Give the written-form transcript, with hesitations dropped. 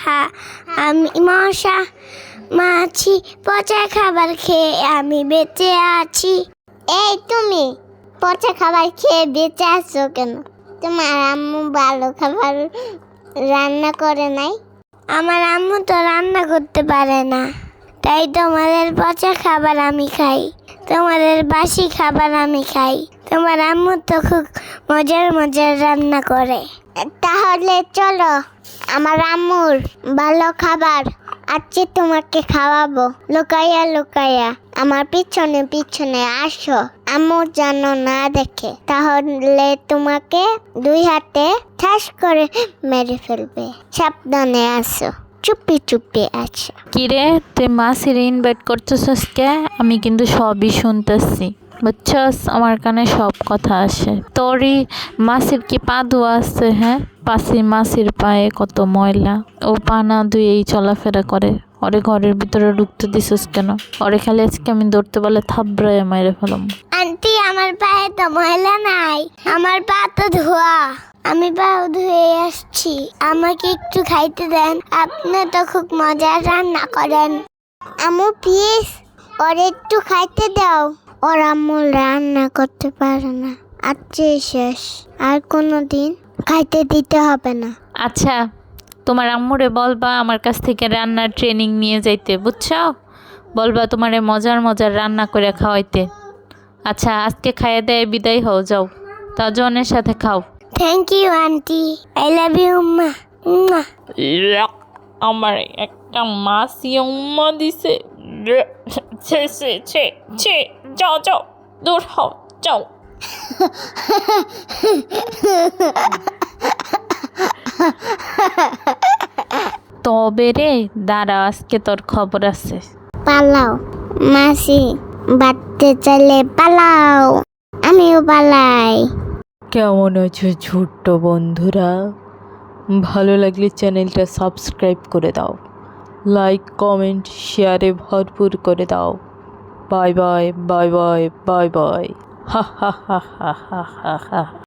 পোকা আমি মশা মাছি পচা খাবার খেয়ে আমি বেঁচে আছি। এই তুমি পচা খাবার খেয়ে বেঁচে আছো কেন? তোমার আম্মু ভালো খাবার রান্না করে নাই? আমার আম্মু তো রান্না করতে পারে না, তাই তোমাদের পচা খাবার আমি খাই, তোমাদের বাসি খাবার আমি খাই। তোমার আম্মু তো খুব মজার মজার রান্না করে। তাহলে চলো আমার আম্মুর ভালো খাবার আজকে তোমাকে খাওয়াবো। লুকাইয়া লুকাইয়া আমার পিছনে পিছনে আসো, আম্মু যেন না দেখে, তাহলে তোমাকে 2 হাতে ঠাস করে মেরে ফেলবে। সাবধানে আসো, চুপি চুপি আছো। কিরে তুই মাসির ইনভাইট করতেছিস কে? আমি কিন্তু সবই শুনতেছি, বুঝছস? আমার কানে সব কথা আসে। তোরই মাসির কি পা ধোয়া আছে? হ্যাঁ, মাসির পায়ে কত ময়লা, ও পা না ধুয়েই চলাফেরা করে। ওরে ঘরের ভিতরে ঢুকতে দিছিস কেন? ওরে খালি আজকে আমি ধরতে বলে থাবড়ায় মাইরে ফেলাম। আন্টি আমার পায়ে তো ময়লা নাই, আমার পা তো ধোয়া, আমি পাও ধুয়ে আসছি। আমাকে একটু খাইতে দেন, আপনি তো খুব মজার রান্না করেন। আম্মু প্লিজ ওরে একটু খাইতে দাও। ওর আম্মু রান্না করতে পারে না, আজকে শেষ, আর কোনোদিন খাইতে দিতে হবে না। আচ্ছা, তোমার আম্মুরে বলবা আমার কাছ থেকে রান্নার ট্রেনিং নিয়ে যাইতে, বুঝছো? বলবা তোমারে মজার মজার রান্না করে খাওয়াইতে। আচ্ছা, আজকে খাইয়ে দেয় বিদায় হও, যাও। তা জনের সাথে খাও। Thank you aunty, I love you মা। আমার একটা মাসি উম্মা দিছে। যাও যাও, দূর হও, যাও। তবে রে, দাঁড়া, আজকে তোর খবর আছে। পালাও মাসি, বাড়তে চাইলে পালাও, আমিও পালাই। কেমন আছো ছোট্ট বন্ধুরা? ভালো লাগলে চ্যানেলটা সাবস্ক্রাইব করে দাও, লাইক কমেন্ট শেয়ারে ভরপুর করে দাও। Bye bye bye bye bye bye. হা হা হা হা হা হা।